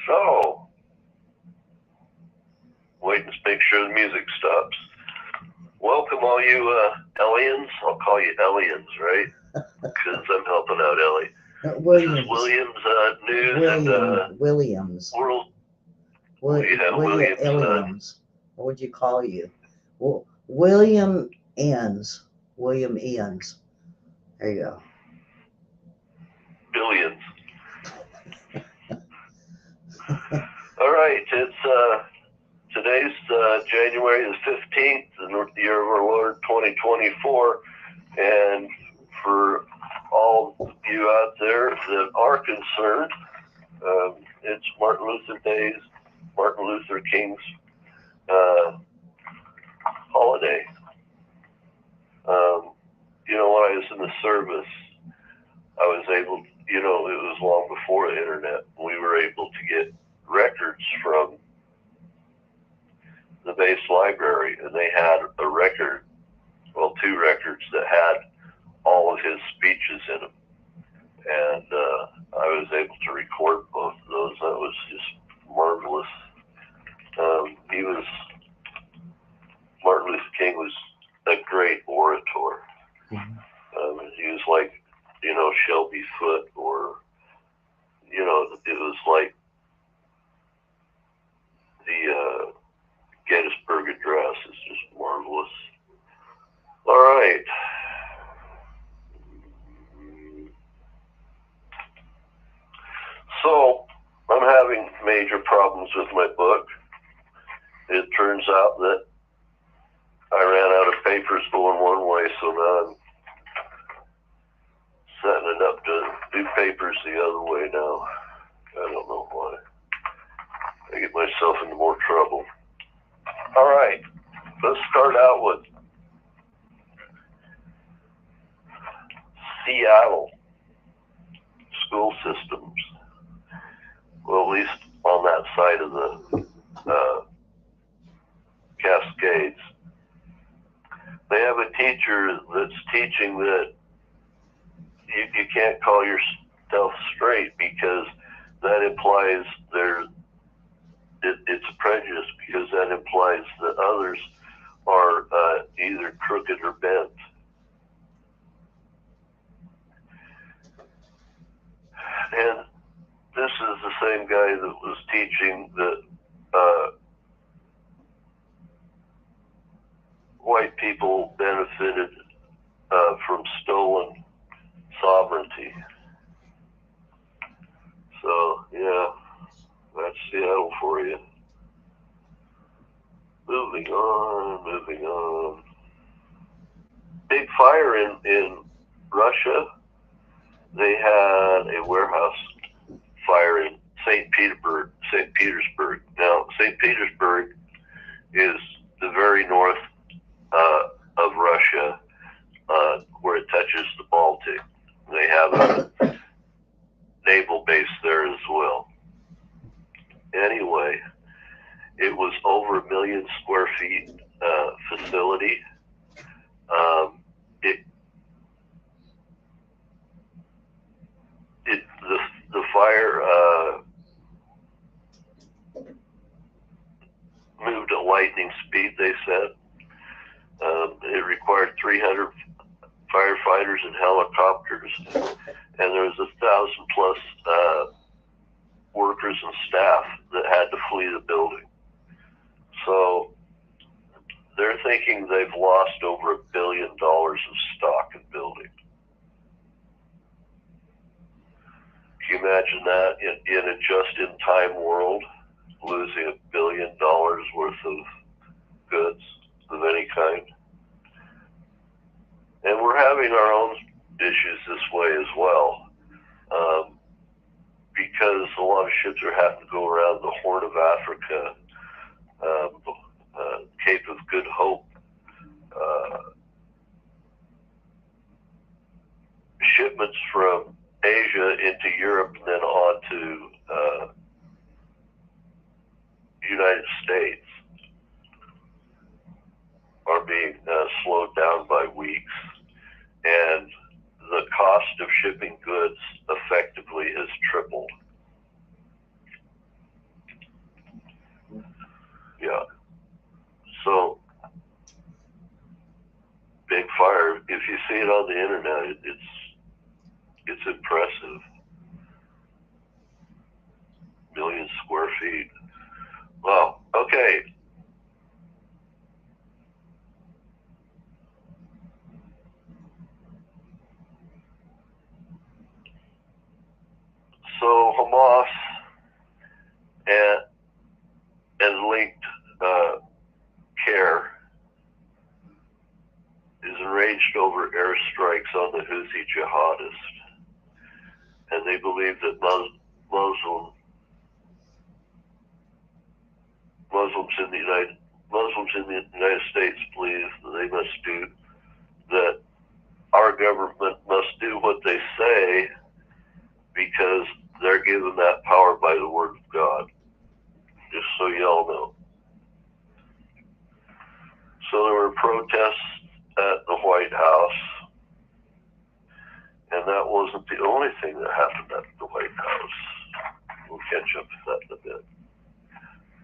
So, wait and make sure the music stops. Welcome all you Ellians. I'll call you Ellians, right? Because I'm helping out Ellie. Williams. This is Williams News Williams. World. Williams. What would you call you? William Ends. William Ends. There you go. Billions. All right, it's today's January the 15th, the year of our Lord 2024, and for all of you out there that are concerned, it's Martin Luther King's holiday. When I was in the service, I was able, it was long before the internet. We were able to get records from the base library, and they had a record, two records that had all of his speeches in them. And I was able to record both of those. That was just marvelous. Martin Luther King was a great orator. Mm-hmm. He was like, Shelby Foote, or, it was like the Gettysburg Address. Is just marvelous. All right. So, I'm having major problems with my book. It turns out that I ran out of papers going one way, so now I'm setting it up to do papers the other way now. I don't know why. I get myself into more trouble. All right, let's start out with Seattle school systems. Well, at least on that side of the Cascades. They have a teacher that's teaching that you can't call yourself straight, because that implies it's a prejudice, because that implies that others are either crooked or bent. And this is the same guy that was teaching that white people benefited from stolen sovereignty. So, yeah, that's Seattle for you. Moving on. Big fire in Russia. They had a warehouse fire in St. Petersburg. Now, St. Petersburg is the very north of Russia, where it touches the Baltic. They have a naval base there as well. Anyway, it was over 1 million square feet facility. The fire moved at lightning speed, they said. It required 300 firefighters and helicopters, and there was 1,000 plus workers and staff that had to flee the building. So they're thinking they've lost over $1 billion of stock and building. Can you imagine that in a just-in-time world, losing $1 billion worth of goods of any kind? And we're having our own issues this way as well, because a lot of ships are having to go around the Horn of Africa, Cape of Good Hope, shipments from Asia into Europe and then on to United States are being slowed down by weeks, and the cost of shipping goods effectively has tripled. it on the internet. It's impressive. Million square feet. Wow. Okay. So Hamas and linked CARE is enraged over airstrikes on the Houthi jihadists, and they believe that Muslims in the United States believe that they must do that. Our government must do what they say because they're given that power by the Word of God. Just so y'all know. So there were protests at the White House, and that wasn't the only thing that happened at the White House. We'll catch up to that in a bit.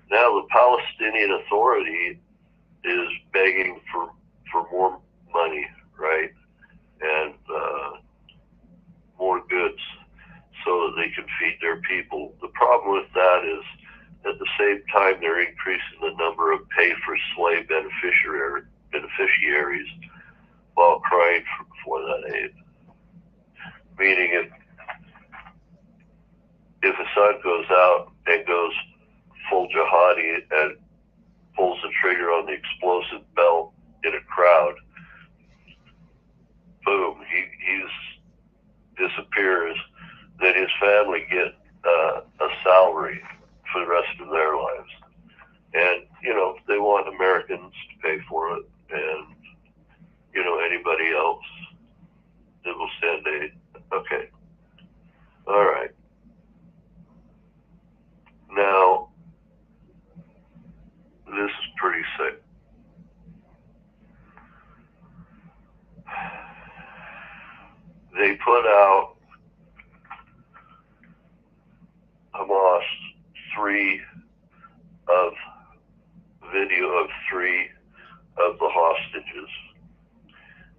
Now the Palestinian Authority is begging for more money, right? And more goods so that they can feed their people. The problem with that is at the same time they're increasing the number of pay-for-slave beneficiaries while crying for that aid. Meaning if Assad goes out and goes full jihadi and pulls the trigger on the explosive belt in a crowd, boom, he's disappears, then his family get a salary for the rest of their lives. And, they want Americans to pay for it, and, anybody else that will send aid. Okay. All right. Now, this is pretty sick. They put out Hamas video of three of the hostages.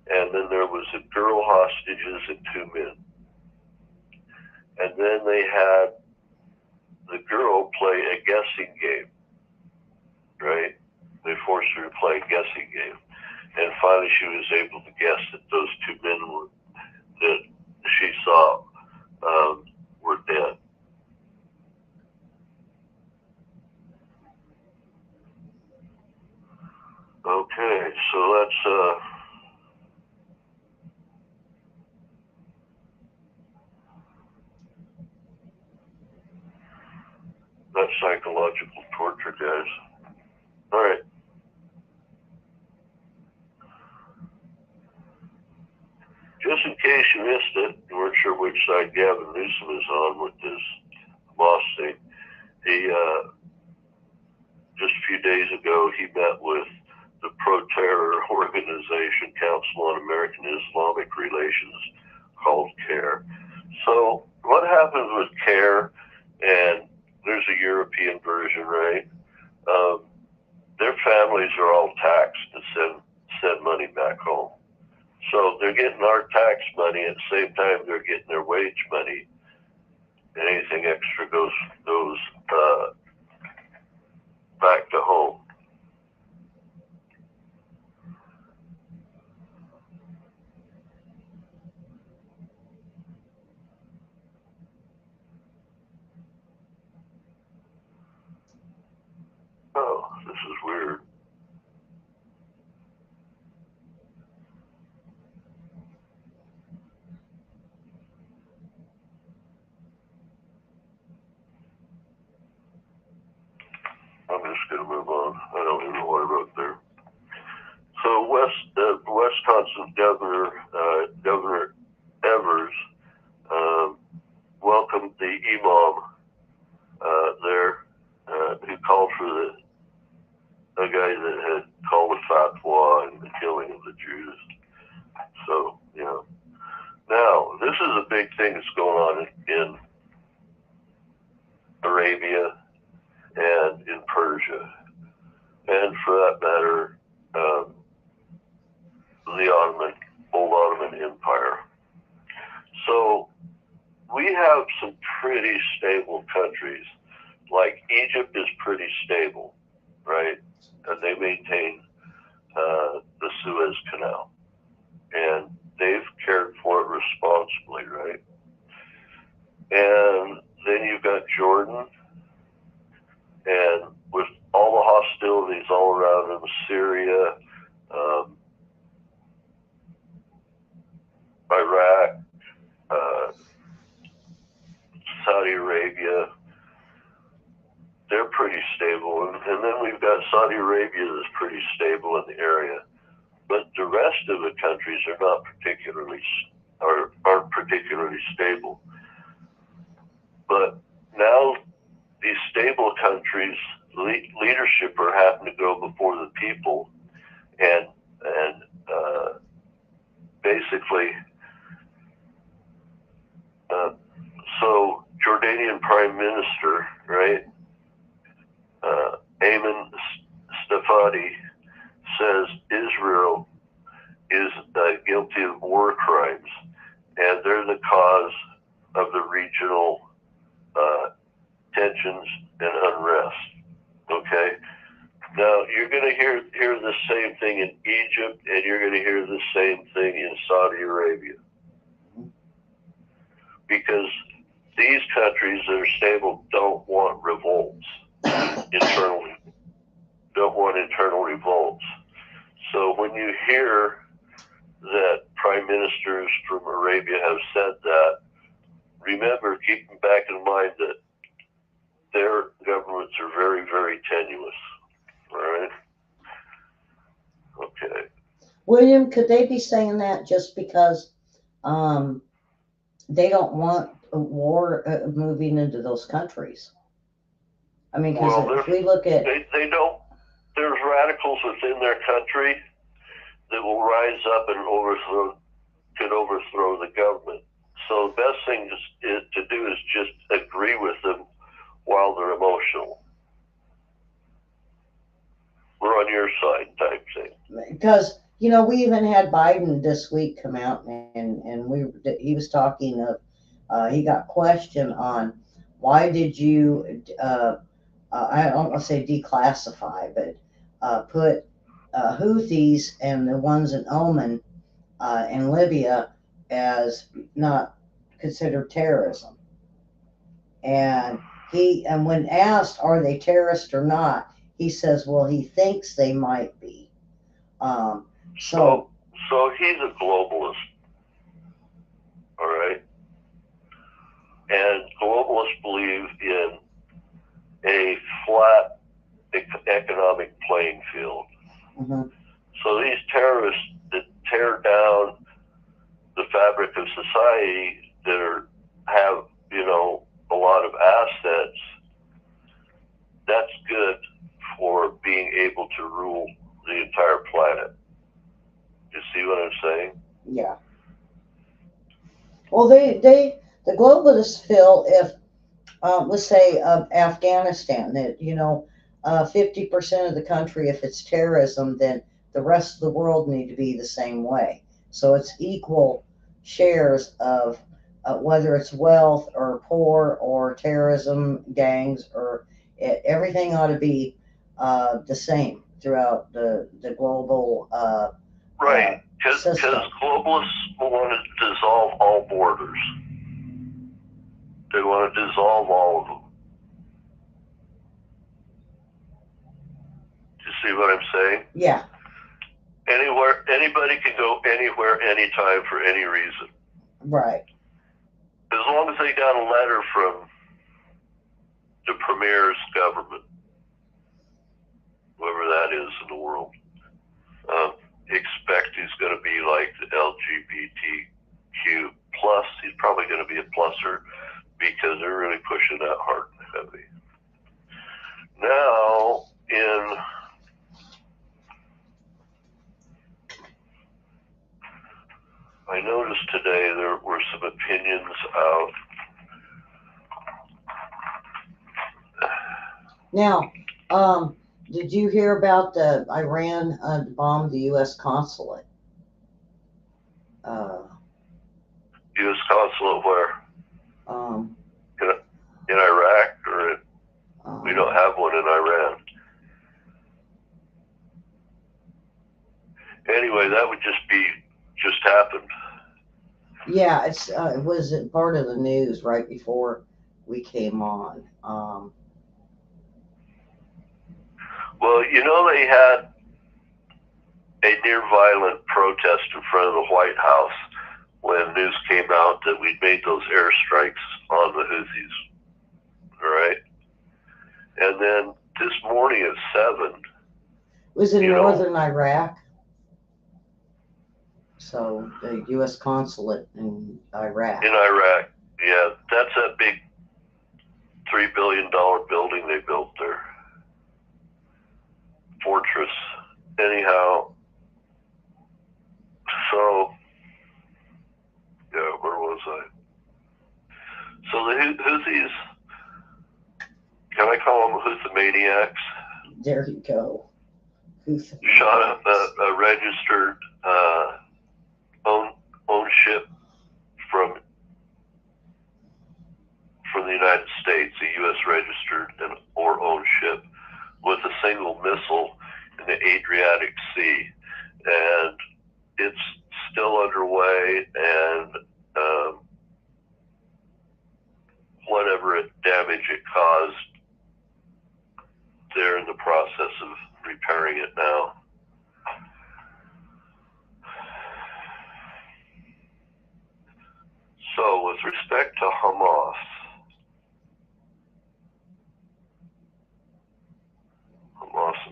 And then there was a girl hostages and two men. And then they had the girl play a guessing game, right? They forced her to play a guessing game. And finally she was able to guess that those two men that she saw were dead. Okay, so that's psychological torture, guys. All right. Just in case you missed it, you weren't sure which side Gavin Newsom is on with this boss thing. He just a few days ago he met with the pro-terror organization Council on American Islamic Relations, called CARE. So what happens with CARE, and there's a European version, right? Their families are all taxed to send money back home. So they're getting our tax money at the same time they're getting their wage money, and anything extra goes back to home. Oh, this is weird. I'm just going to move on. I don't even know what I wrote there. So Wisconsin Governor Evers welcomed the imam there who called for the guy that had called a fatwa and the killing of the Jews. So, Now, this is a big thing that's going on in Arabia and in Persia, and for that matter, the Ottoman old Ottoman Empire. So we have some pretty stable countries. Like Egypt is pretty stable, right? And they maintain the Suez Canal, and they've cared for it responsibly, right? And then you've got Jordan, and with all the hostilities all around them, Syria, Iraq, Saudi Arabia, they're pretty stable. And then we've got Saudi Arabia that's pretty stable in the area. But the rest of the countries are not particularly, aren't particularly stable. But now these stable countries, leadership are having to go before the people, and basically, so Jordanian Prime Minister, right, Ayman Stafadi says Israel is guilty of war crimes, and they're the cause of the regional tensions and unrest. Okay? Now, you're going to hear the same thing in Egypt, and you're going to hear the same thing in Saudi Arabia. Because these countries that are stable don't want revolts internally, don't want internal revolts. So when you hear that prime ministers from Arabia have said that, remember, keep back in mind that their governments are very, very tenuous. All right? Okay. William, could they be saying that just because they don't want a war moving into those countries? I mean, because if we look at... They don't... There's radicals within their country that will rise up and could overthrow the government. So the best thing to do is just agree with them while they're emotional. We're on your side type thing. Because, you know, we even had Biden this week come out and he was talking of, he got questioned on why did you, I don't want to say declassify, but put Houthis and the ones in Oman and Libya as not considered terrorism. And when asked, are they terrorists or not, he says, well, he thinks they might be. So he's a globalist, all right? And globalists believe in a flat economic playing field. Mm-hmm. So these terrorists that tear down the fabric of society that have, you know, a lot of assets, that's good for being able to rule the entire planet. You see what I'm saying? Yeah. Well, the globalists feel if, let's say, Afghanistan, that, you know, 50% of the country, if it's terrorism, then the rest of the world need to be the same way. So it's equal shares of whether it's wealth or poor or terrorism, gangs, or everything ought to be the same throughout the global right, because globalists want to dissolve all borders. They want to dissolve all of them. Do you see what I'm saying? Yeah. Anywhere, anybody can go anywhere, anytime, for any reason. Right. As long as they got a letter from the premier's government, whoever that is in the world, expect he's going to be like the LGBTQ plus. He's probably going to be a pluser because they're really pushing that hard and heavy. Now, I noticed today there were some opinions out. Now, did you hear about the Iran bombed the U.S. consulate? U.S. consulate where? um, In Iraq, or we don't have one in Iran. Anyway, that would just happened. yeah, it was part of the news right before we came on. Well, they had a near violent protest in front of the White House when news came out that we'd made those airstrikes on the Houthis. All right. And then this morning at 7. Was in northern Iraq. So the U.S. consulate in Iraq. In Iraq, yeah, that's that big $3 billion building they built there. Fortress. Anyhow, so, yeah, where was I? So the Houthis, can I call them Houthimaniacs? There you go. Shot up a registered own ship from the United States, a U.S. registered or owned ship, with a single missile in the Adriatic Sea, and it's still underway, and whatever damage it caused, they're in the process of repairing it now. So with respect to Hamas,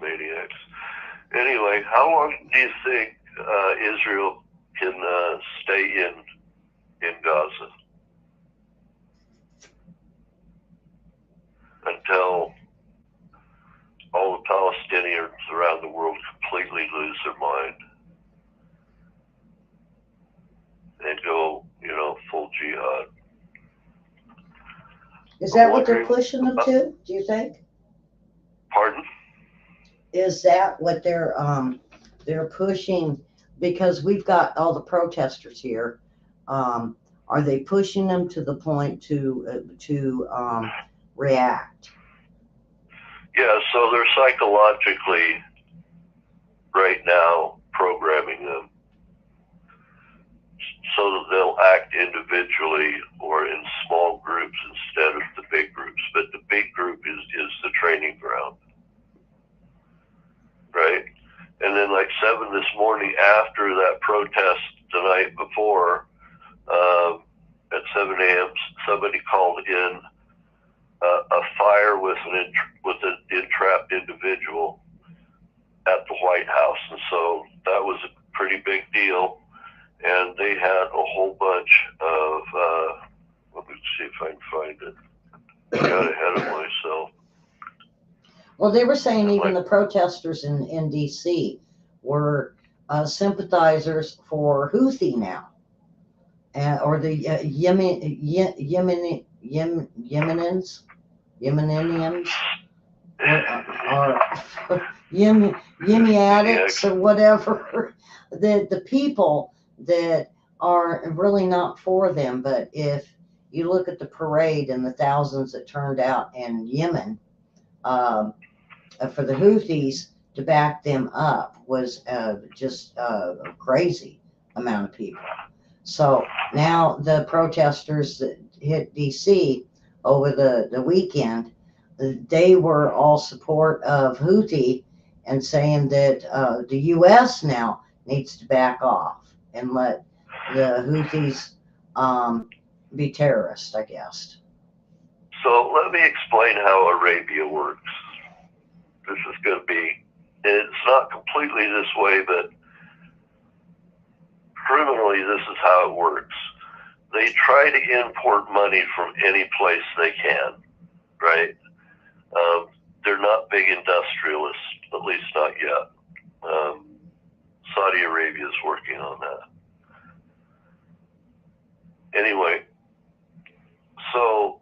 maniacs. Anyway, how long do you think Israel can stay in Gaza? Until all the Palestinians around the world completely lose their mind and go, full jihad. Is that what they're pushing them to, do you think? Pardon? Is that what they're pushing? Because we've got all the protesters here. Are they pushing them to the point to react? Yeah, so they're psychologically right now programming them so that they'll act individually or in small groups instead of the big groups. But the big group is the training ground, right? And then like 7 this morning after that protest the night before, at 7 a.m., somebody called in a fire with an entrapped individual at the White House. And so that was a pretty big deal. And they had a whole bunch of, let me see if I can find it. I got ahead of myself. Well, they were saying even the protesters in D.C. were sympathizers for Houthi now, or the Yemenians, or Yemi addicts, or whatever. The people that are really not for them. But if you look at the parade and the thousands that turned out in Yemen, for the Houthis to back them up was just a crazy amount of people. So now the protesters that hit D.C. over the weekend, they were all support of Houthi and saying that the U.S. now needs to back off and let the Houthis be terrorists, I guess. So let me explain how Arabia works. This is going to be, it's not completely this way, but criminally this is how it works. They try to import money from any place they can, right? They're not big industrialists, at least not yet. Saudi Arabia is working on that. Anyway, so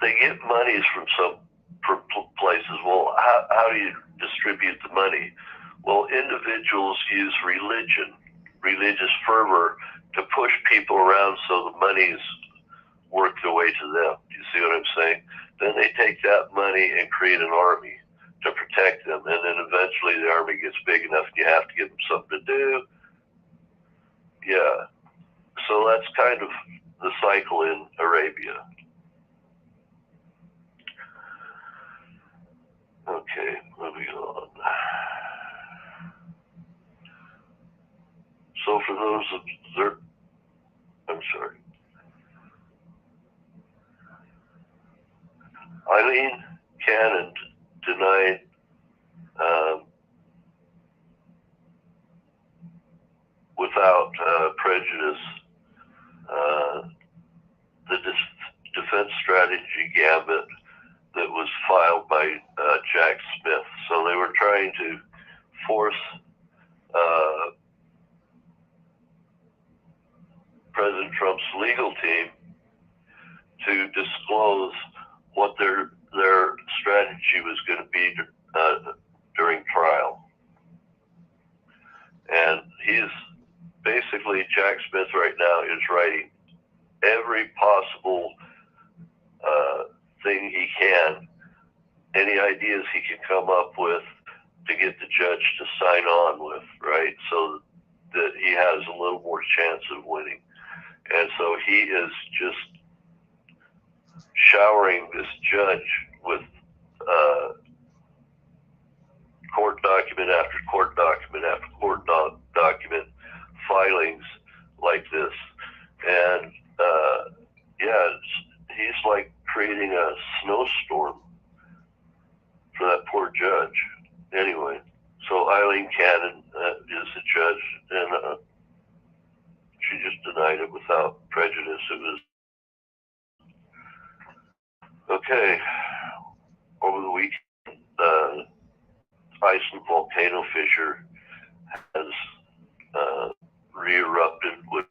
they get monies from some places. Well, how do you distribute the money? Well, individuals use religion, religious fervor to push people around so the money's worked their way to them. Do you see what I'm saying? Then they take that money and create an army to protect them, and then eventually the army gets big enough and you have to give them something to do. Yeah. So that's kind of the cycle in Arabia. Okay, moving on. So for those that I'm sorry. Eileen Cannon denied without prejudice the defense strategy gambit that was filed by Jack Smith. So they were trying to force President Trump's legal team to disclose what their strategy was going to be during trial. And he's basically, Jack Smith right now is writing every possible thing he can, any ideas he can come up with to get the judge to sign on with, right? So that he has a little more chance of winning. And so he is just showering this judge with court document after court document after court document filings like this. And yeah, he's like creating a snowstorm for that poor judge. Anyway, so Eileen Cannon is the judge, and she just denied it without prejudice. It was okay. Over the weekend, Iceland volcano fissure has re-erupted with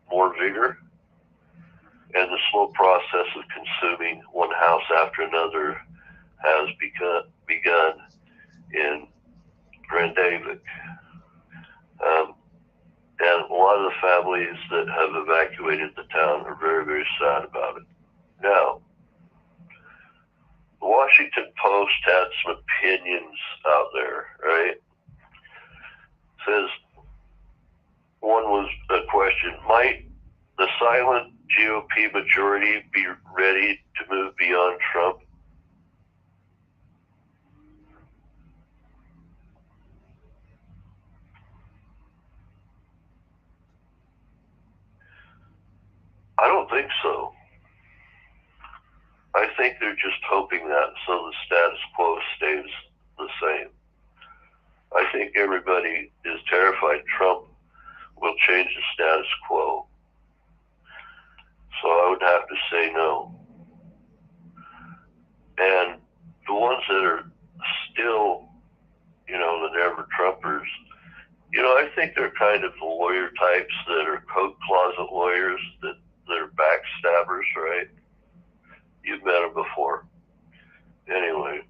more vigor, and the slow process of consuming one house after another has begun in Grandavik. And a lot of the families that have evacuated the town are very, very sad about it. Now, the Washington Post had some opinions out there, right? It says, one was a question, might the silent GOP majority be ready to move beyond Trump? I don't think so. I think they're just hoping that so the status quo stays the same. I think everybody is terrified Trump will change the status quo. So I would have to say no. And the ones that are still, the never Trumpers, I think they're kind of the lawyer types that are coat closet lawyers that are backstabbers, right? You've met them before. Anyway,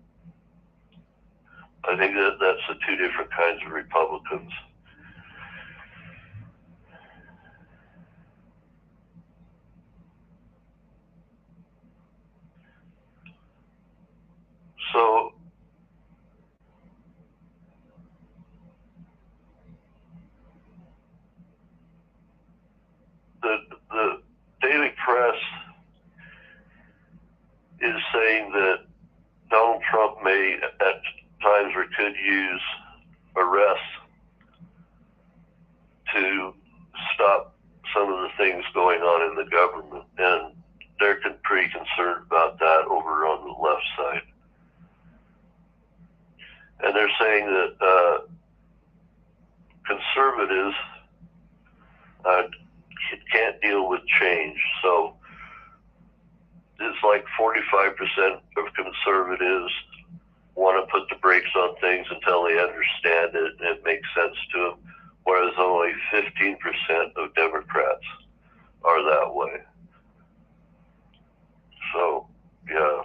I think that's the two different kinds of Republicans. So the Daily Press is saying that Donald Trump may at times or could use arrests to stop some of the things going on in the government, and they're pretty concerned about that over on the left side. And they're saying that conservatives can't deal with change. So it's like 45% of conservatives want to put the brakes on things until they understand it and it makes sense to them, whereas only 15% of Democrats are that way. So, yeah.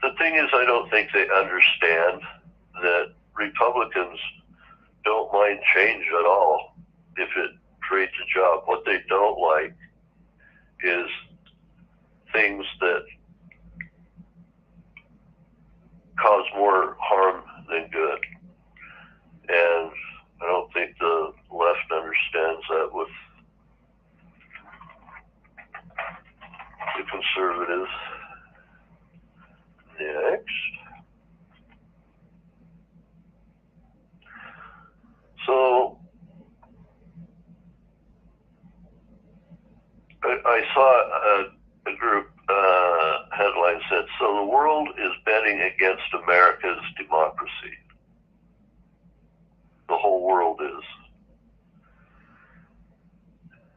The thing is, I don't think they understand that Republicans don't mind change at all if it creates a job. What they don't like is things that cause more harm than good. And I don't think the left understands that with the conservatives. Next. So I saw a group headline said, so the world is betting against America's democracy. The whole world is.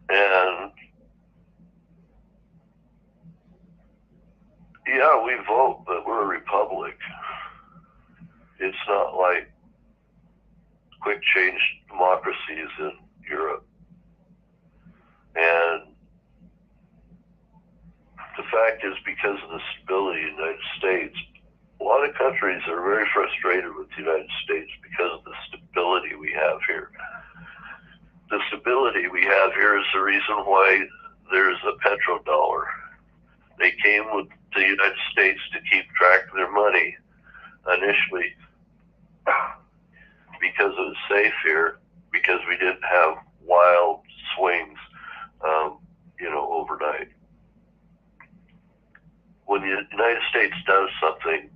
And yeah, we vote, but we're a republic. It's not like quick change democracies in Europe. And the fact is, because of the stability of the United States, a lot of countries are very frustrated with the United States because of the stability we have here. The stability we have here is the reason why there's a petrodollar. They came with the United States to keep track of their money initially because it was safe here, because we didn't have wild swings, overnight. When the United States does something,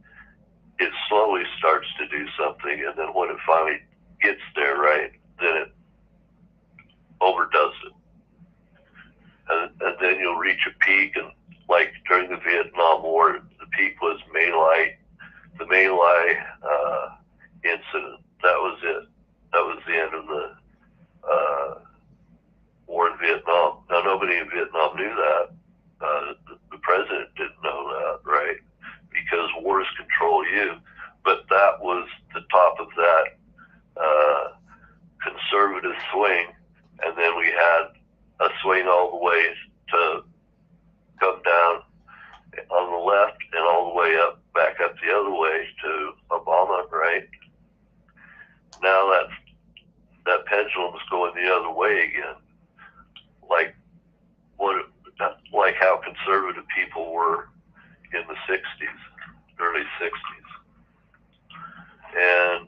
it slowly starts to do something, and then when it finally gets there, right, then it overdoes it. And then you'll reach a peak, and like during the Vietnam War, the peak was the My Lai incident. That was it. That was the end of the war in Vietnam. Now, nobody in Vietnam knew that. The president didn't know that, right? Because wars control you. But that was the top of that conservative swing. And then we had a swing all the way to come down on the left and all the way up, back up the other way to Obama, right? Now that pendulum's going the other way again. Like how conservative people were in the 60s, early 60s. And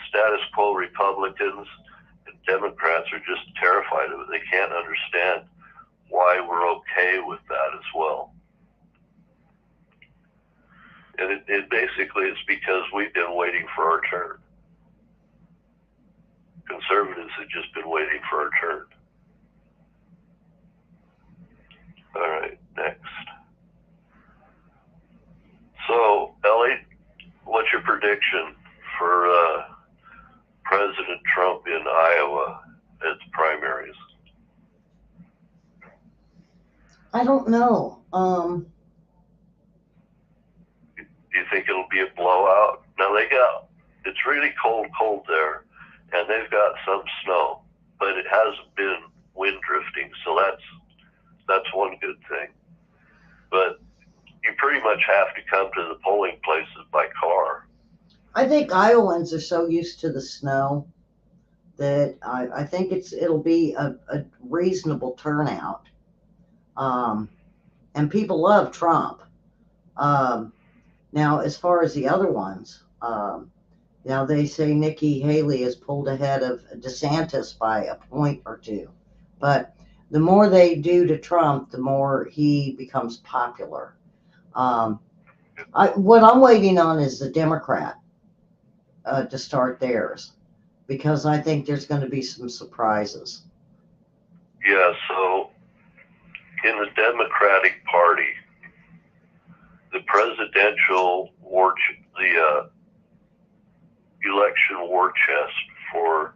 status quo Republicans and Democrats are just terrified of it. They can't understand why we're okay with that as well. And it basically is because we've been waiting for our turn. Conservatives have just been waiting for our turn. All right, next. So, Ellie, what's your prediction for President Trump in Iowa at the primaries? I don't know. Do you think it'll be a blowout? Now it's really cold there, and they've got some snow, but it hasn't been wind drifting, so that's one good thing. But you pretty much have to come to the polling places by car. I think Iowans are so used to the snow that I think it'll be a reasonable turnout. And people love Trump. Now, as far as the other ones, now they say Nikki Haley is pulled ahead of DeSantis by a point or two. But the more they do to Trump, the more he becomes popular. What I'm waiting on is the Democrat to start theirs, because I think there's going to be some surprises. Yeah, so in the Democratic Party, the presidential the election war chest for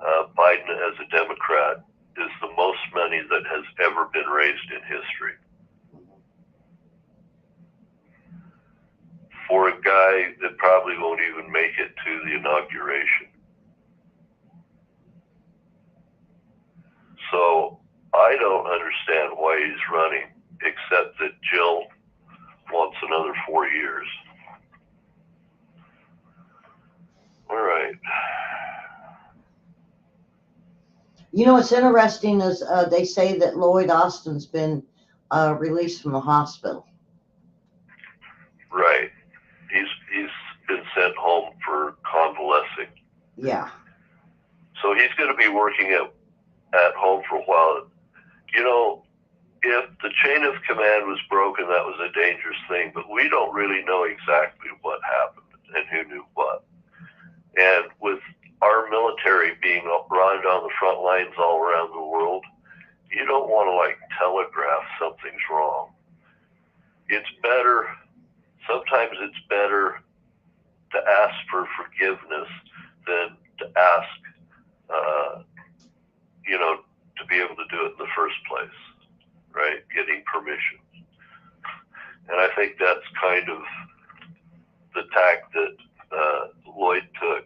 Biden as a Democrat is the most money that has ever been raised in history. For a guy that probably won't even make it to the inauguration. So I don't understand why he's running, except that Jill wants another 4 years. You know what's interesting is they say that Lloyd Austin's been released from the hospital. Right. He's been sent home for convalescing. Yeah. So he's going to be working at home for a while. You know, if the chain of command was broken, that was a dangerous thing, but we don't really know exactly what happened and who knew what. And with our military being right on the front lines all around the world, you don't want to like telegraph something's wrong. It's better, sometimes it's better to ask for forgiveness than to ask, to be able to do it in the first place, right? Getting permission. And I think that's kind of the tack that Lloyd took.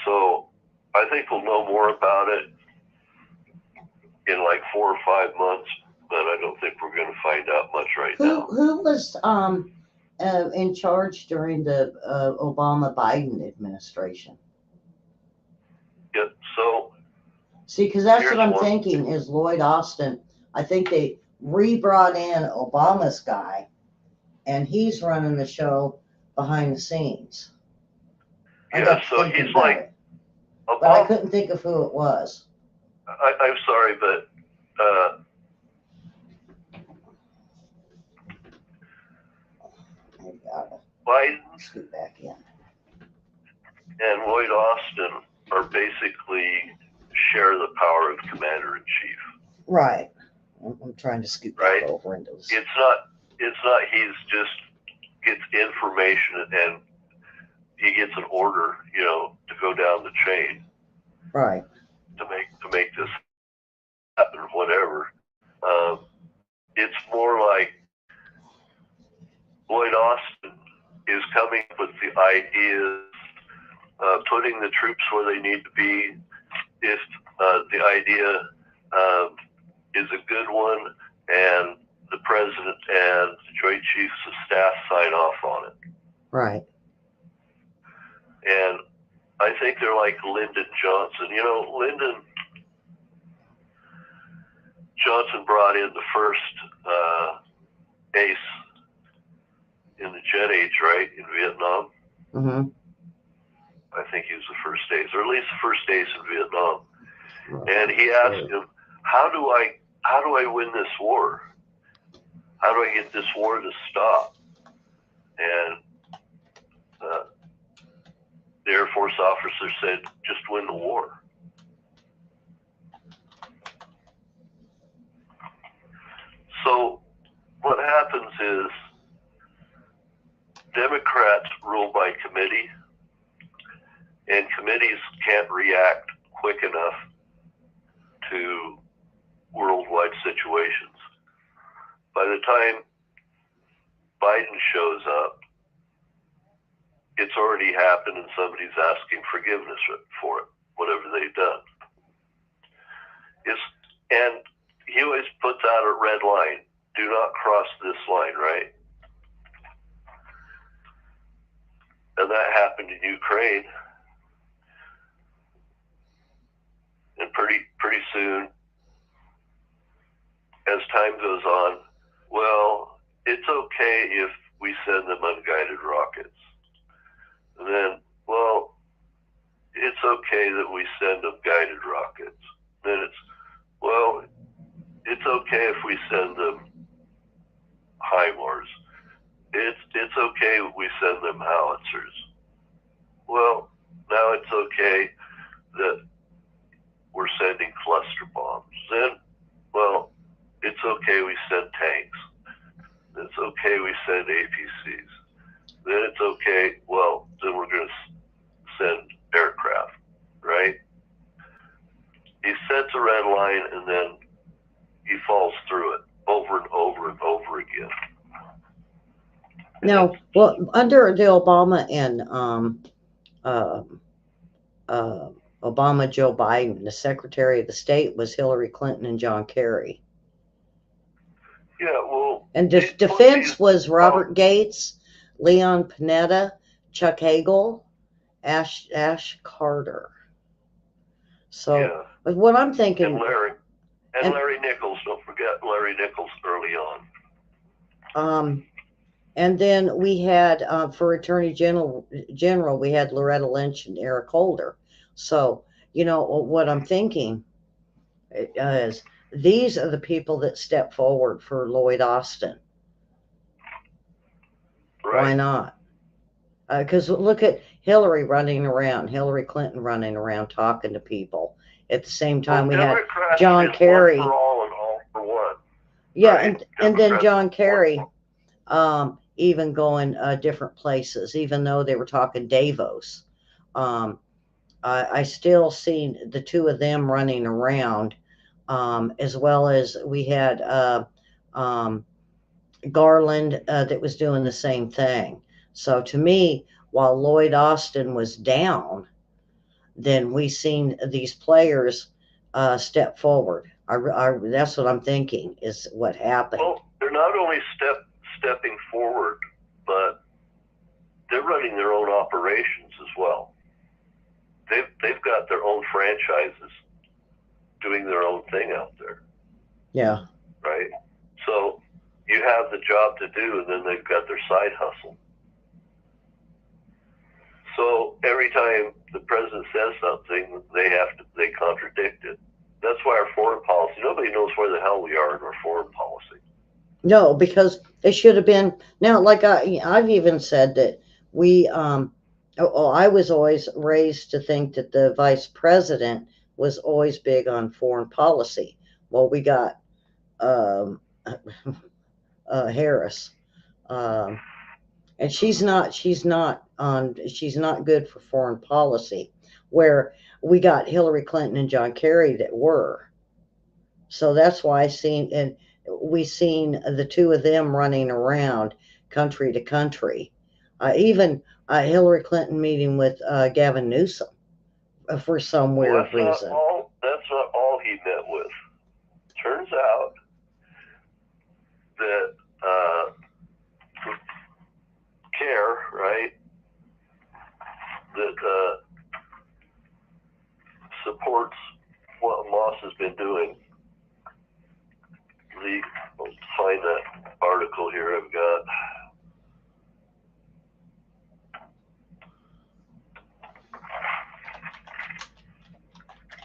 So I think we'll know more about it in like 4 or 5 months, but I don't think we're going to find out much right now. Who was in charge during the Obama-Biden administration? Yeah, so see, because that's what I'm thinking is Lloyd Austin. I think they re-brought in Obama's guy, and he's running the show behind the scenes. Yeah, so he's like Obama, but I couldn't think of who it was. I'm sorry, but Biden scoot back in. And Lloyd Austin are basically share the power of commander-in-chief. Right. I'm trying to scoot back over into this. It's not he's just gets information and he gets an order, to go down the chain. Right. To make this happen or whatever. It's more like Lloyd Austin is coming up with the ideas, putting the troops where they need to be. If the idea is a good one, and the president and the Joint Chiefs of Staff sign off on it. Right. And I think they're like Lyndon Johnson. Lyndon Johnson brought in the first ace in the jet age, right, in Vietnam. Mm-hmm. I think he was the first ace, or at least the first ace in Vietnam. Right. And he asked him, how do I win this war? How do I get this war to stop? And the Air Force officer said, just win the war. So what happens is Democrats rule by committee, and committees can't react quick enough to worldwide situations. By the time Biden shows up, it's already happened and somebody's asking forgiveness for it, whatever they've done. And he always puts out a red line. Do not cross this line, right? And that happened in Ukraine. And pretty soon, as time goes on, well, it's okay if we send them unguided rockets. And then, well, it's okay that we send them guided rockets. Then it's, well, it's okay if we send them HIMARS. It's okay if we send them howitzers. Well, now it's okay that we're sending cluster bombs. Then, well, it's okay we send tanks. It's okay we send APCs. Then it's okay, well, then we're going to send aircraft, right? He sets a red line and then he falls through it over and over and over again. No, well, under the Obama and Obama, Joe Biden, the Secretary of the State was Hillary Clinton and John Kerry. Yeah, well. And defense was Robert Gates, Leon Panetta, Chuck Hagel, Ash Carter. So But what I'm And thinking, Larry Nichols. Don't forget Larry Nichols early on. and then we had for Attorney General, we had Loretta Lynch and Eric Holder. So what I'm thinking is these are the people that step forward for Lloyd Austin. Right. Why not? Because look at Hillary Clinton running around talking to people. At the same time, we had John Kerry. One for all and all for one. Yeah, right? and then John Kerry, even going different places, even though they were talking Davos. I still seen the two of them running around, as well as we had Garland that was doing the same thing. So to me, while Lloyd Austin was down, then we seen these players step forward. That's what I'm thinking is what happened. Well, they're not only stepping forward, but they're running their own operations as well. They've got their own franchises doing their own thing out there. Yeah. Right? So you have the job to do, and then they've got their side hustle. So every time the president says something, they contradict it. That's why our foreign policy, nobody knows where the hell we are in our foreign policy. No, because they should have been. Now, like I've even said that we, I was always raised to think that the vice president was always big on foreign policy. Well, we got Harris, and she's not good for foreign policy. Where we got Hillary Clinton and John Kerry that were. So that's why we seen the two of them running around country to country. Even Hillary Clinton meeting with Gavin Newsom for some weird reason. That's not all he met with. Turns out that CARE, right, that supports what Moss has been doing. Let's find that article here I've got.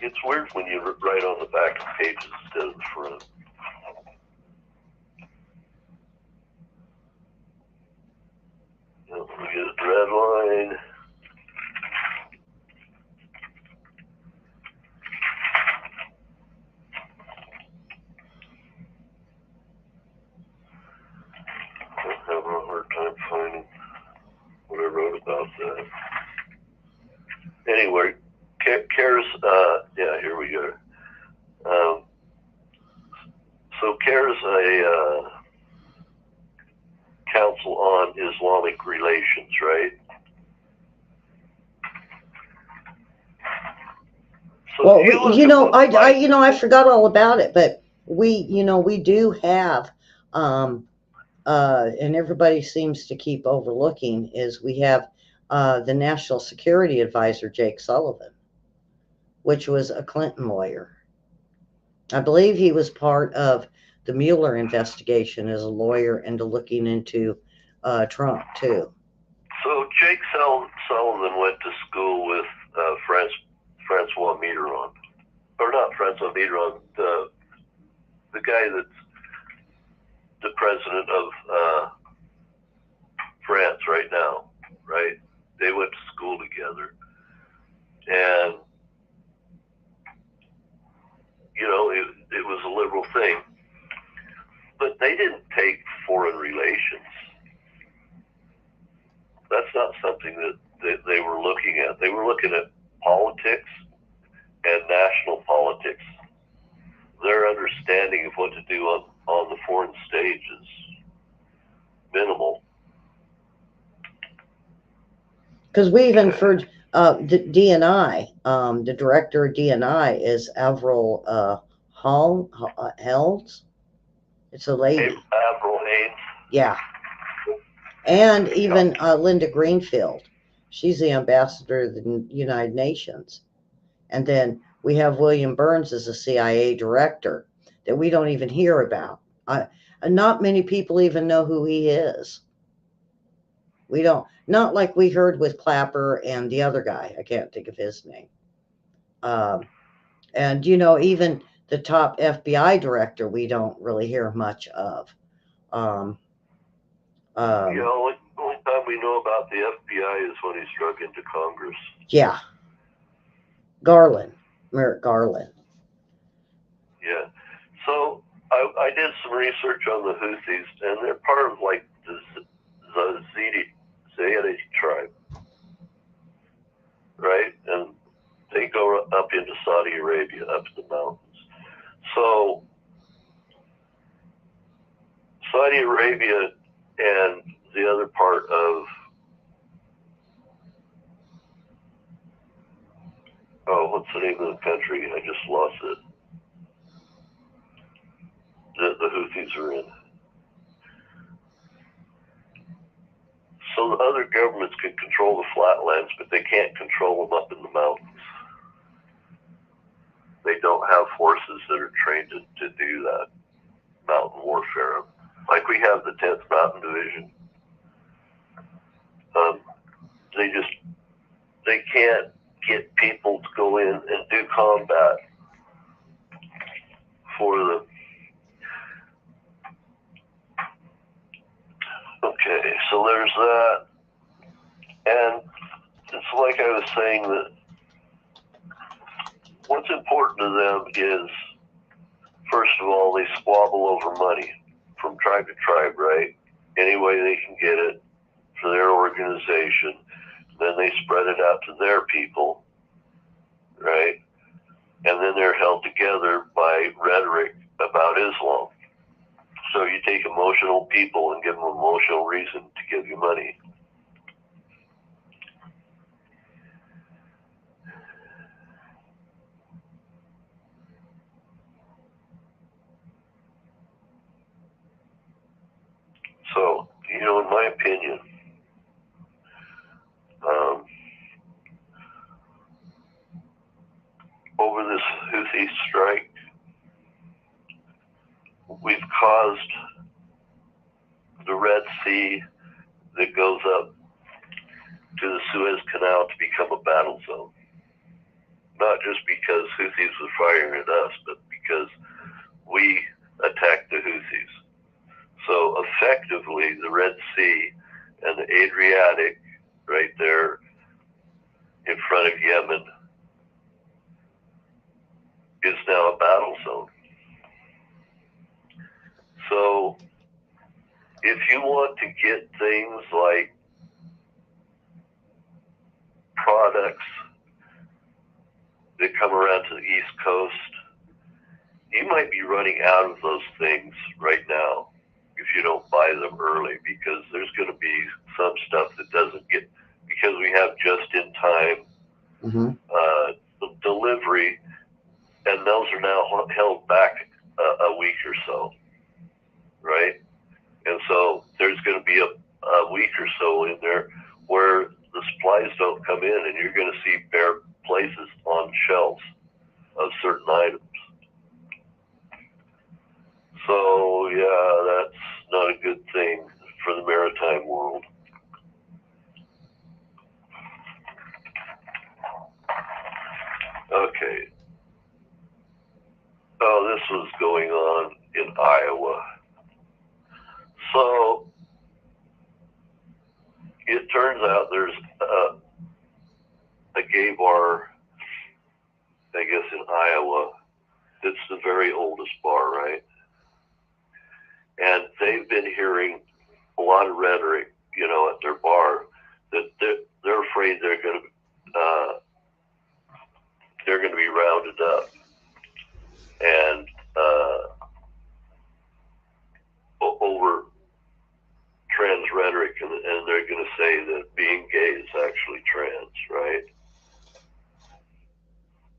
It's weird when you write on the back of pages instead of the front. Let me get a red line. I'm having a hard time finding what I wrote about that. Anyway, CARE's, yeah, here we go. So CARE's a Council on Islamic Relations, right? So well, I forgot all about it, but we do have, and everybody seems to keep overlooking, is we have the National Security Advisor, Jake Sullivan, which was a Clinton lawyer. I believe he was part of the Mueller investigation as a lawyer into looking into Trump, too. So Jake Sullivan went to school with Francois Mitterrand. Or not Francois Mitterrand, the guy that's the president of France right now, right? They went to school together. And, it was a liberal thing. But they didn't take foreign relations. That's not something that they were looking at. They were looking at politics and national politics. Their understanding of what to do on the foreign stage is minimal. Because we even for the DNI, the director of DNI is Avril Helms. It's a lady. Avril Haines. Yeah. And even Linda Greenfield. She's the ambassador of the United Nations. And then we have William Burns as a CIA director that we don't even hear about. Not many people even know who he is. We don't, not like we heard with Clapper and the other guy. I can't think of his name. And, even the top FBI director, we don't really hear much of. Only time we know about the FBI is when he's drug into Congress. Yeah. Merrick Garland. Yeah. So I did some research on the Houthis, and they're part of like the Yazidi tribe, right? And they go up into Saudi Arabia, up to the mountains. So Saudi Arabia and the other part of what's the name of the country? I just lost it. The Houthis are in. So the other governments can control the flatlands, but they can't control them up in the mountains. They don't have forces that are trained to do that mountain warfare. Like we have the 10th Mountain Division. They can't get people to go in and do combat for the. Okay, so there's that. And it's like I was saying that what's important to them is, first of all, they squabble over money from tribe to tribe, right? Any way they can get it for their organization. Then they spread it out to their people, right? And then they're held together by rhetoric about Islam. So you take emotional people and give them emotional reason to give you money. So, in my opinion, over this Houthi strike, we've caused the Red Sea that goes up to the Suez Canal to become a battle zone. Not just because Houthis were firing at us, but because we attacked the Houthis. So effectively, the Red Sea and the Adriatic, right there in front of Yemen, is now a battle zone. So if you want to get things like products that come around to the East Coast, you might be running out of those things right now if you don't buy them early, because there's going to be some stuff that doesn't get, because we have just in time delivery, and those are now held back a week or so, right? And so there's going to be a week or so in there where the supplies don't come in, and you're going to see bare places on shelves of certain items. So yeah, that's not a good thing for the maritime world. Okay. Oh, this was going on in Iowa. So it turns out there's a gay bar, I guess, in Iowa. It's the very oldest bar, right? And they've been hearing a lot of rhetoric, at their bar, that they're afraid they're going to be rounded up and over trans rhetoric, and they're going to say that being gay is actually trans, right?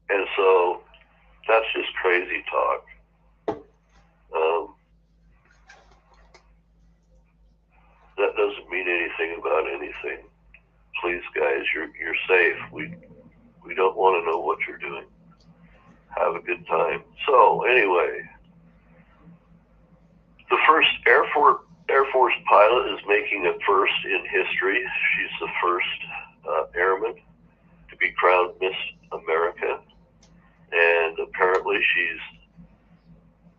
And so that's just crazy talk. That doesn't mean anything about anything. Please, guys, you're safe. We don't want to know what you're doing. have a good time. So anyway, the first Air Force pilot is making a first in history. She's the first airman to be crowned Miss America, and apparently she's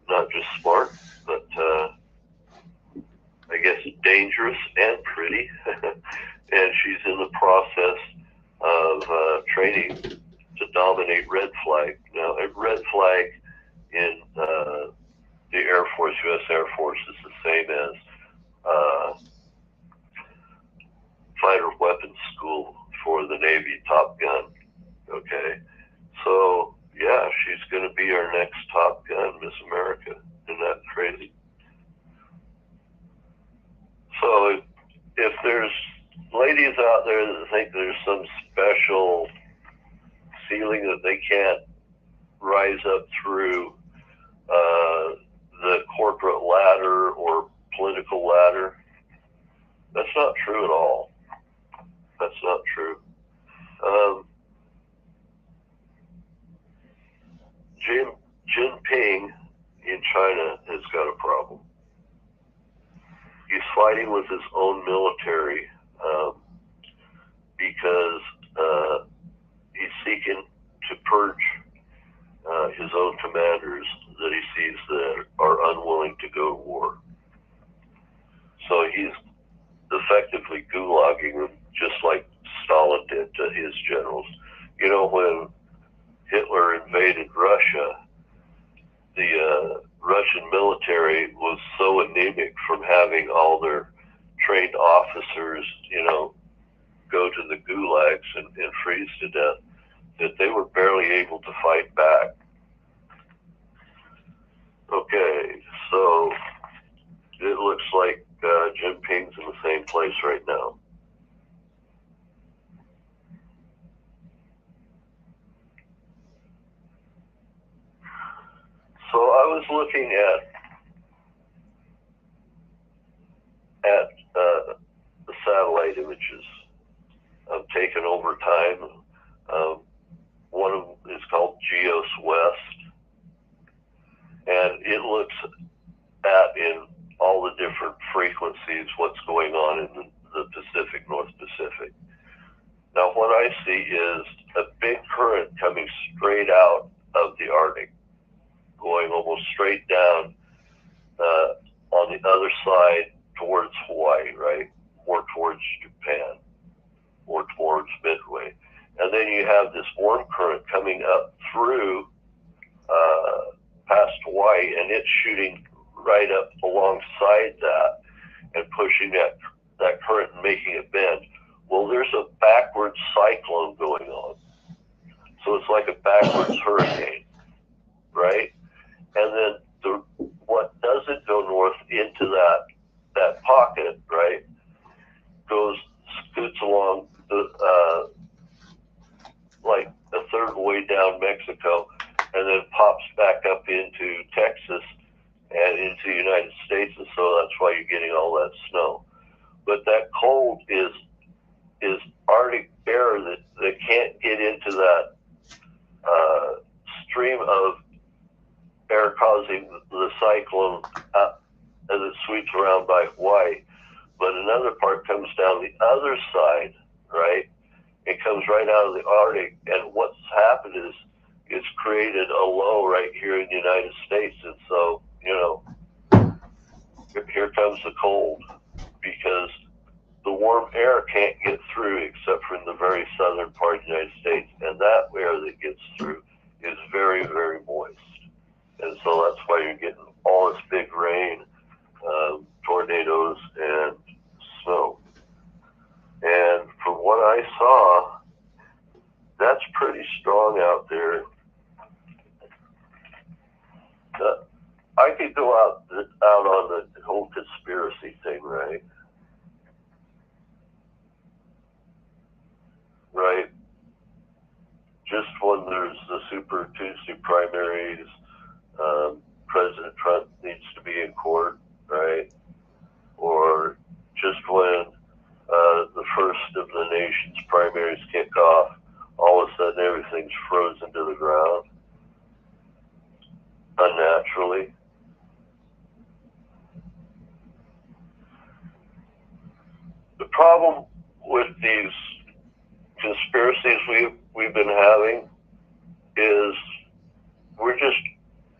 not just smart, but I guess dangerous and pretty. And she's in the process of training to dominate red flag. Now, a red flag in the Air Force, U.S. Air Force, is the same as fighter weapons school for the Navy, Top Gun. Okay, so yeah, she's going to be our next Top Gun, Miss America. Isn't that crazy? So if there's ladies out there that think there's some special ceiling that they can't rise up through the corporate ladder or political ladder, that's not true at all. That's not true. Jinping in China has got a problem. He's fighting with his own military because he's seeking to purge his own commanders that he sees that are unwilling to go to war. So he's effectively gulagging them, just like Stalin did to his generals. You know, when Hitler invaded Russia, the Russian military was so anemic from having all their trained officers, you know, go to the gulags and freeze to death, that they were barely able to fight back. Okay, so it looks like Jinping's in the same place right now. So I was looking at the satellite images taken over time. One of them is called Geos West, and it looks at in all the different frequencies what's going on in the Pacific, North Pacific. Now what I see is a big current coming straight out of the Arctic, going almost straight down on the other side towards Hawaii, right? More towards Japan, more towards Midway. And then you have this warm current coming up through past Hawaii, and it's shooting right up alongside that and pushing that current and making it bend. Well, there's a backwards cyclone going on. So it's like a backwards hurricane, right? And then what doesn't go north into that pocket, right, scoots along like a third way down Mexico, and then pops back up into Texas and into the United States, and so that's why you're getting all that snow. But that cold is Arctic air that can't get into that stream of air causing the cyclone as it sweeps around by Hawaii. But another part comes down the other side, right? It comes right out of the Arctic, and what's happened is it's created a low right here in the United States, and so, you know, here comes the cold, because the warm air can't get through except for in the very southern part of the United States, and that air that gets through is very, very moist. And so that's why you're getting all this big rain, tornadoes, and snow. And from what I saw, that's pretty strong out there. I could go out on the whole conspiracy thing, right? Right. Just when there's the Super Tuesday primaries, President Trump needs to be in court, right? Or just when the first of the nation's primaries kick off, all of a sudden everything's frozen to the ground. problem with these conspiracies we've been having is we're just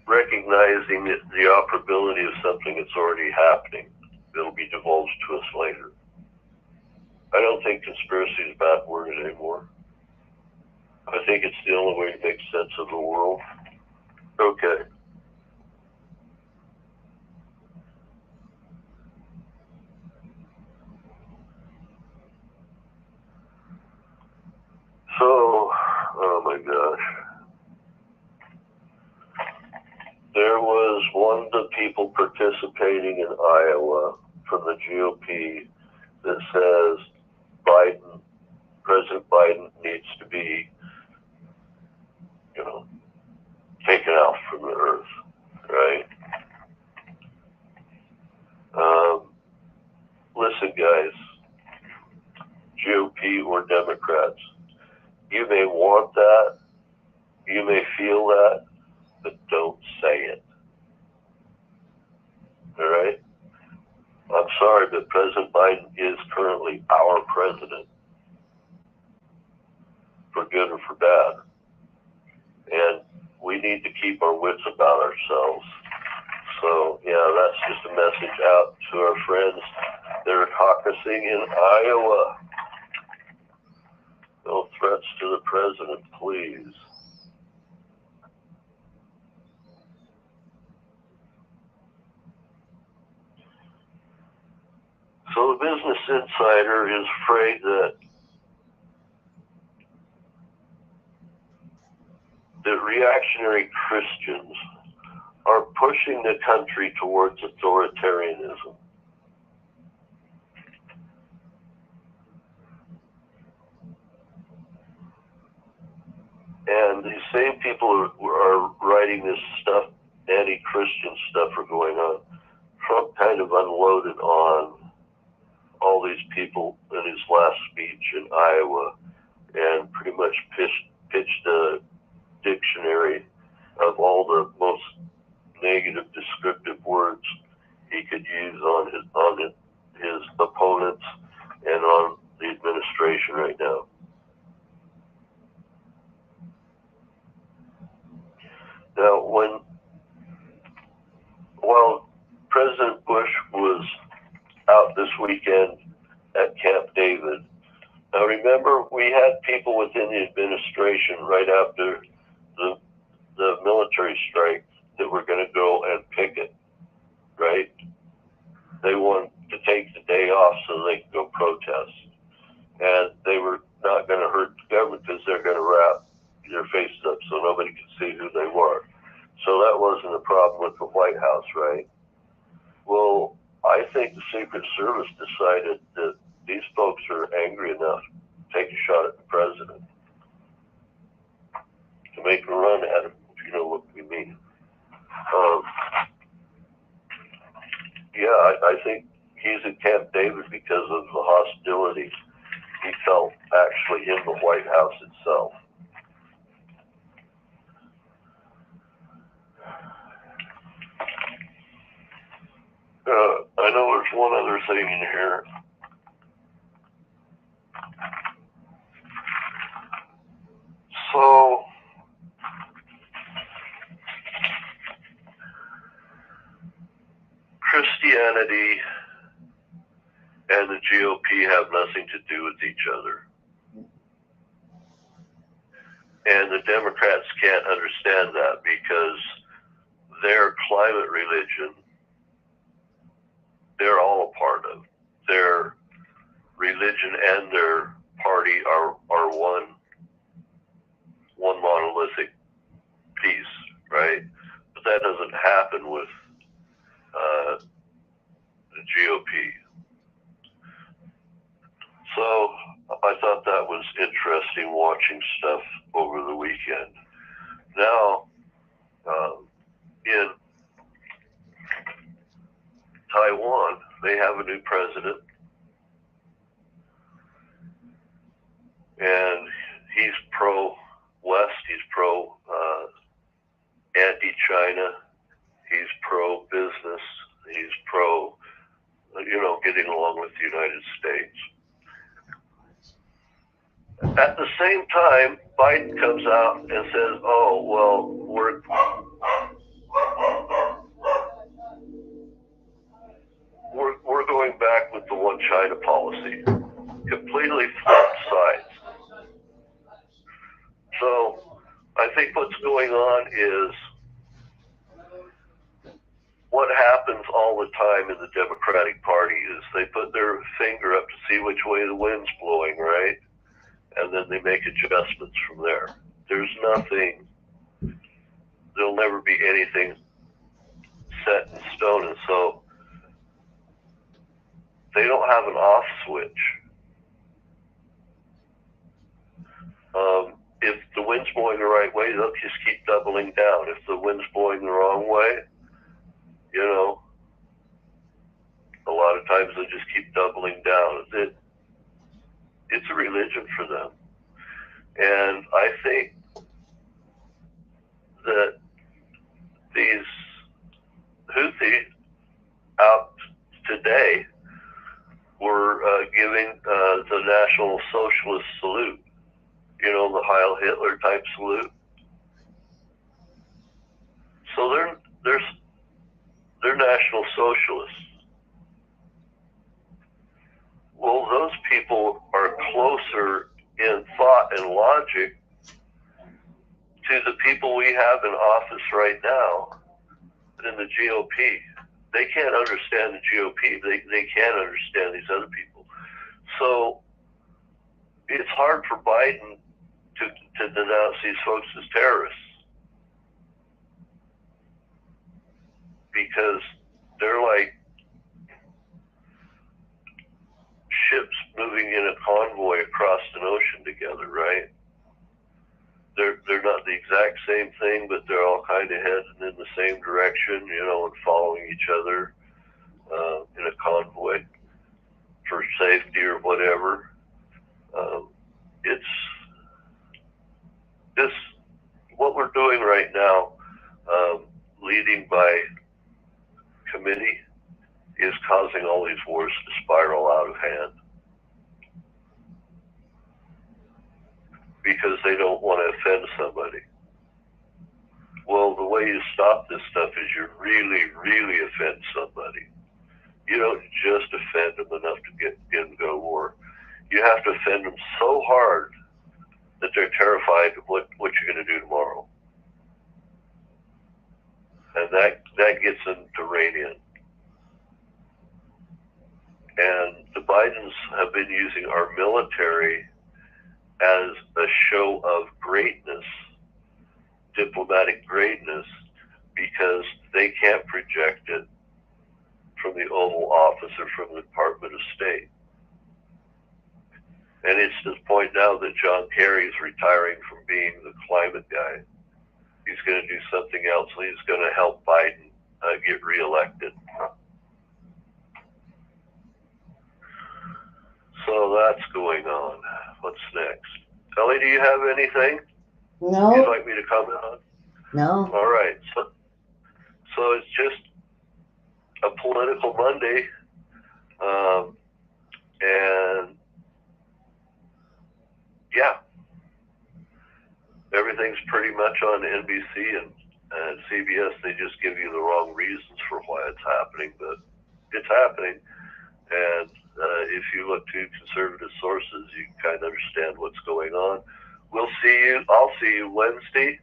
recognizing that the operability of something that's already happening. It'll be divulged to us later. I don't think conspiracy is a bad word anymore. I think it's the only way to make sense of the world. Okay. So, oh my gosh. There was one of the people participating in Iowa from the GOP that says President Biden needs to be, taken out from the earth, right? Listen, guys, GOP or Democrats, you may want that, you may feel that, but don't say it. All right? I'm sorry, but President Biden is currently our president, for good or for bad. And we need to keep our wits about ourselves. So, yeah, that's just a message out to our friends that are caucusing in Iowa. No threats to the president, please. So the Business Insider is afraid that reactionary Christians are pushing the country towards authoritarianism. And these same people are writing this stuff, anti-Christian stuff are going on. Trump kind of unloaded on all these people in his last speech in Iowa and pretty much pitched a dictionary of all the most negative descriptive words he could use on his opponents and on the administration right now. Now, while President Bush was out this weekend at Camp David, now remember we had people within the administration right after the military strike that were going to go and picket, right? They wanted to take the day off so they could go protest. And they were not going to hurt the government because they're going to wrap their faces up so nobody could see who they were. So that wasn't a problem with the White House, right? Well, I think the Secret Service decided that these folks are angry enough to take a shot at the president, to make a run at him, if you know what we mean. I think he's at Camp David because of the hostility he felt actually in the White House itself. I know there's one other thing in here. So, Christianity and the GOP have nothing to do with each other. And the Democrats can't understand that because their climate religion, they're all a part of. Their religion and their party are one monolithic piece, right? But that doesn't happen with the GOP. So I thought that was interesting watching stuff over the weekend. Now, in Taiwan, they have a new president, and he's pro-West, he's pro-anti-China, he's pro-business, he's pro, getting along with the United States. At the same time, Biden comes out and says, "Oh, well, we're going back with the one China policy." Completely flipped sides. So I think what's going on is what happens all the time in the Democratic Party is they put their finger up to see which way the wind's blowing, right? And then they make adjustments from there. There's nothing, there'll never be anything set in stone. And so they don't have an off switch. If the wind's blowing the right way, they'll just keep doubling down. If the wind's blowing the wrong way, you know, a lot of times they'll just keep doubling down. It's a religion for them. And I think that these Houthis out today were giving the National Socialist salute, you know, the Heil Hitler type salute. So they're National Socialists. Well, those people are closer in thought and logic to the people we have in office right now than the GOP. They can't understand the GOP. They can't understand these other people. So it's hard for Biden to denounce these folks as terrorists because they're like ships moving in a convoy across an ocean together, right? They're not the exact same thing, but they're all kind of heading in the same direction, you know, and following each other in a convoy for safety or whatever. It's this what we're doing right now, leading by committee, is causing all these wars to spiral out of hand because they don't want to offend somebody. Well, the way you stop this stuff is you really, really offend somebody. You don't just offend them enough to get in go war. You have to offend them so hard that they're terrified of what you're going to do tomorrow. And that gets them to rein in. And the Bidens have been using our military as a show of greatness, diplomatic greatness, because they can't project it from the Oval Office or from the Department of State. And it's to the point now that John Kerry is retiring from being the climate guy. He's going to do something else. He's going to help Biden get reelected. So that's going on. What's next? Ellie, do you have anything No. you'd like me to comment on? No. All right. So it's just a political Monday. And yeah, everything's pretty much on NBC and CBS. They just give you the wrong reasons for why it's happening, but it's happening. And if you look to conservative sources, you can kind of understand what's going on. I'll see you Wednesday,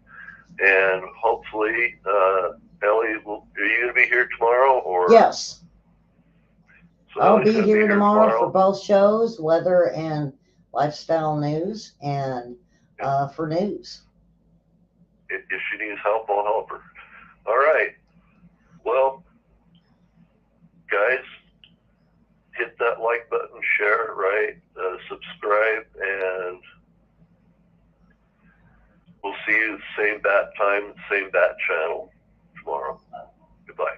and hopefully, Ellie, are you going to be here tomorrow? Or Yes. So I'll Ellie's be gonna here tomorrow for both shows, weather and lifestyle news, and for news. If she needs help, I'll help her. All right. Well, guys, hit that like button, share, right? Subscribe, and we'll see you same bat time, same bat channel tomorrow. Goodbye.